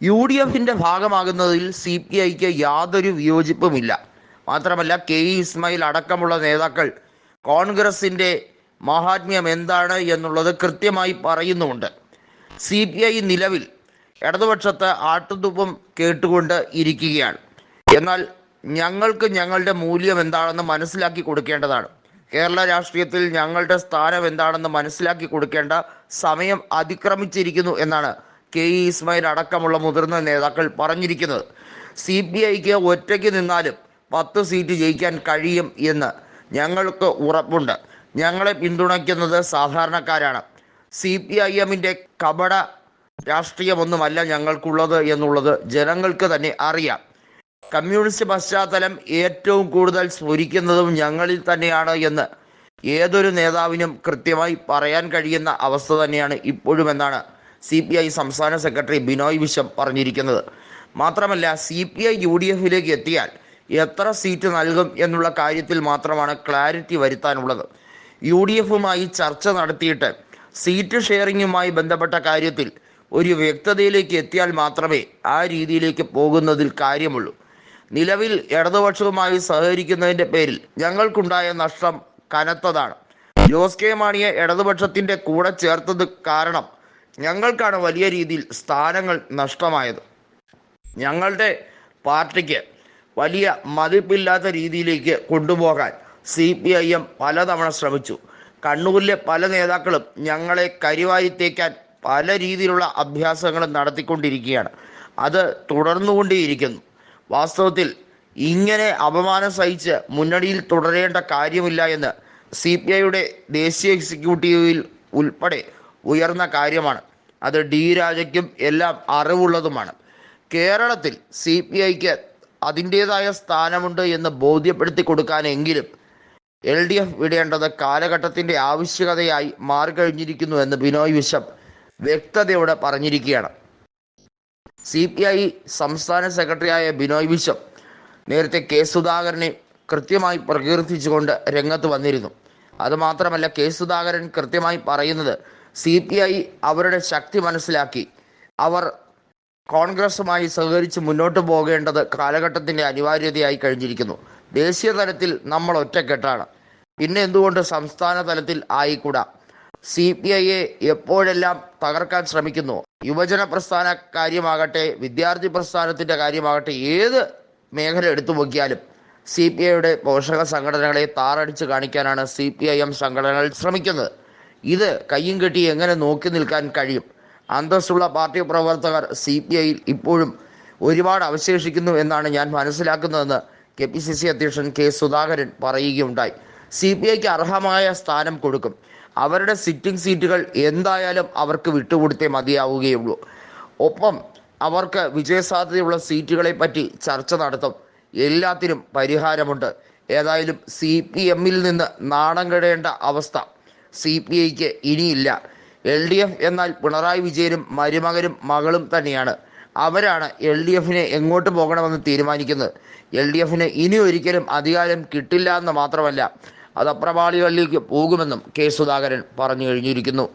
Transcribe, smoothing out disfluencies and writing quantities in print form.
U D എഫിൻ്റെ ഭാഗമാകുന്നതിൽ C P ഐക്ക് യാതൊരു വിയോജിപ്പുമില്ല. മാത്രമല്ല ഇസ്മായിൽ അടക്കമുള്ള നേതാക്കൾ കോൺഗ്രസിൻ്റെ മഹാത്മ്യം എന്താണ് എന്നുള്ളത് കൃത്യമായി പറയുന്നുമുണ്ട്. സി പി ഐ നിലവിൽ ഇടതുപക്ഷത്ത് ആട്ടുതുപ്പും കേട്ടുകൊണ്ട് ഇരിക്കുകയാണ്. എന്നാൽ ഞങ്ങൾക്ക് ഞങ്ങളുടെ മൂല്യം എന്താണെന്ന് മനസ്സിലാക്കി കൊടുക്കേണ്ടതാണ്. കേരള രാഷ്ട്രീയത്തിൽ ഞങ്ങളുടെ സ്ഥാനം എന്താണെന്ന് മനസ്സിലാക്കി കൊടുക്കേണ്ട സമയം അതിക്രമിച്ചിരിക്കുന്നു എന്നാണ് ഇസ്മായിൽ അടക്കമുള്ള മുതിർന്ന നേതാക്കൾ പറഞ്ഞിരിക്കുന്നത്. സി പി ഐക്ക് ഒറ്റയ്ക്ക് നിന്നാലും 10 സീറ്റ് ജയിക്കാൻ കഴിയും എന്ന് ഞങ്ങൾക്ക് ഉറപ്പുണ്ട്. ഞങ്ങളെ പിന്തുണയ്ക്കുന്നത് സാധാരണക്കാരാണ്. സി പി ഐ എമ്മിൻ്റെ കപട രാഷ്ട്രീയമൊന്നുമല്ല ഞങ്ങൾക്കുള്ളത് എന്നുള്ളത് ജനങ്ങൾക്ക് തന്നെ അറിയാം. കമ്മ്യൂണിസ്റ്റ് പശ്ചാത്തലം ഏറ്റവും കൂടുതൽ സ്ഫുരിക്കുന്നതും ഞങ്ങളിൽ തന്നെയാണ് എന്ന് ഏതൊരു നേതാവിനും കൃത്യമായി പറയാൻ കഴിയുന്ന അവസ്ഥ തന്നെയാണ് ഇപ്പോഴുമെന്നാണ് സി പി ഐ സംസ്ഥാന സെക്രട്ടറി ബിനോയ് വിശ്വം പറഞ്ഞിരിക്കുന്നത്. മാത്രമല്ല C P I U D എഫിലേക്ക് എത്തിയാൽ എത്ര സീറ്റ് നൽകും എന്നുള്ള കാര്യത്തിൽ മാത്രമാണ് ക്ലാരിറ്റി വരുത്താനുള്ളത്. യു ഡി എഫുമായി ചർച്ച നടത്തിയിട്ട് സീറ്റ് ഷെയറിങ്ങുമായി ബന്ധപ്പെട്ട കാര്യത്തിൽ ഒരു വ്യക്തതയിലേക്ക് എത്തിയാൽ മാത്രമേ ആ രീതിയിലേക്ക് പോകുന്നതിൽ കാര്യമുള്ളൂ. നിലവിൽ ഇടതുപക്ഷവുമായി സഹകരിക്കുന്നതിൻ്റെ പേരിൽ ഞങ്ങൾക്കുണ്ടായ നഷ്ടം കനത്തതാണ്. ജോസ് കെ മാണിയെ ഇടതുപക്ഷത്തിൻ്റെ കൂടെ ചേർത്തത് കാരണം ഞങ്ങൾക്കാണ് വലിയ രീതിയിൽ സ്ഥാനങ്ങൾ നഷ്ടമായത്. ഞങ്ങളുടെ പാർട്ടിക്ക് വലിയ മതിപ്പില്ലാത്ത രീതിയിലേക്ക് കൊണ്ടുപോകാൻ സി പി ഐ എം പലതവണ ശ്രമിച്ചു. കണ്ണൂരിലെ പല നേതാക്കളും ഞങ്ങളെ കരിവാരി തേക്കാൻ പല രീതിയിലുള്ള അഭ്യാസങ്ങളും നടത്തിക്കൊണ്ടിരിക്കുകയാണ്. അത് തുടർന്നുകൊണ്ടേയിരിക്കുന്നു. വാസ്തവത്തിൽ ഇങ്ങനെ അപമാനം സഹിച്ച് മുന്നണിയിൽ തുടരേണ്ട കാര്യമില്ല എന്ന് സി പി ഐയുടെ ദേശീയ എക്സിക്യൂട്ടീവിൽ ഉൾപ്പെടെ ഉയർന്ന കാര്യമാണ്. അത് ഡി രാജയ്ക്കും എല്ലാം അറിവുള്ളതുമാണ്. കേരളത്തിൽ സി പി ഐക്ക് അതിൻ്റേതായ സ്ഥാനമുണ്ട് എന്ന് ബോധ്യപ്പെടുത്തി കൊടുക്കാനെങ്കിലും എൽ ഡി എഫ് വിടേണ്ടത് കാലഘട്ടത്തിൻ്റെ ആവശ്യകതയായി മാറിക്കഴിഞ്ഞിരിക്കുന്നു എന്ന് ബിനോയ് വിശ്വം വ്യക്തതയോടെ പറഞ്ഞിരിക്കുകയാണ്. സി പി ഐ സംസ്ഥാന സെക്രട്ടറിയായ ബിനോയ് വിശ്വം നേരത്തെ കെ സുധാകരനെ കൃത്യമായി പ്രകീർത്തിച്ചുകൊണ്ട് രംഗത്ത് വന്നിരുന്നു. അതുമാത്രമല്ല സുധാകരൻ കൃത്യമായി പറയുന്നത് സി പി ഐ അവരുടെ ശക്തി മനസ്സിലാക്കി അവർ കോൺഗ്രസുമായി സഹകരിച്ച് മുന്നോട്ട് പോകേണ്ടത് കാലഘട്ടത്തിൻ്റെ അനിവാര്യതയായി കഴിഞ്ഞിരിക്കുന്നു. ദേശീയ തലത്തിൽ നമ്മൾ ഒറ്റക്കെട്ടാണ്, പിന്നെ എന്തുകൊണ്ട് സംസ്ഥാന തലത്തിൽ ആയിക്കൂടാ? സി പി ഐയെ എപ്പോഴെല്ലാം തകർക്കാൻ ശ്രമിക്കുന്നു, യുവജന പ്രസ്ഥാന കാര്യമാകട്ടെ വിദ്യാർത്ഥി പ്രസ്ഥാനത്തിൻ്റെ കാര്യമാകട്ടെ ഏത് മേഖല എടുത്തു നോക്കിയാലും സി പി ഐയുടെ പോഷക സംഘടനകളെ താറടിച്ച് കാണിക്കാനാണ് സി പി ഐ എം സംഘടനകൾ ശ്രമിക്കുന്നത്. ഇത് കയ്യും കെട്ടി എങ്ങനെ നോക്കി നിൽക്കാൻ കഴിയും? അന്തസ്സുള്ള പാർട്ടി പ്രവർത്തകർ സി പി ഐയിൽ ഇപ്പോഴും ഒരുപാട് അവശേഷിക്കുന്നു എന്നാണ് ഞാൻ മനസ്സിലാക്കുന്നതെന്ന് കെ പി സി സി അധ്യക്ഷൻ കെ സുധാകരൻ പറയുകയുണ്ടായി. സി പി ഐക്ക് അർഹമായ സ്ഥാനം കൊടുക്കും. അവരുടെ സിറ്റിംഗ് സീറ്റുകൾ എന്തായാലും അവർക്ക് വിട്ടുകൊടുത്തേ മതിയാവുകയുള്ളൂ. ഒപ്പം അവർക്ക് വിജയസാധ്യതയുള്ള സീറ്റുകളെ പറ്റി ചർച്ച നടത്തും. എല്ലാത്തിനും പരിഹാരമുണ്ട്. ഏതായാലും സി പി എമ്മിൽ നിന്ന് നാണം കെടേണ്ട അവസ്ഥ സി പി ഐക്ക് ഇനിയില്ല. എൽ ഡി എഫ് എന്നാൽ പിണറായി വിജയനും മരുമകനും മകളും തന്നെയാണ്. അവരാണ് എൽ ഡി എഫിനെ എങ്ങോട്ട് പോകണമെന്ന് തീരുമാനിക്കുന്നത്. എൽ ഡി എഫിന് ഇനി ഒരിക്കലും അധികാരം കിട്ടില്ല എന്ന് മാത്രമല്ല അത് അപ്രപാളികളിലേക്ക് പോകുമെന്നും കെ സുധാകരൻ പറഞ്ഞു കഴിഞ്ഞിരിക്കുന്നു.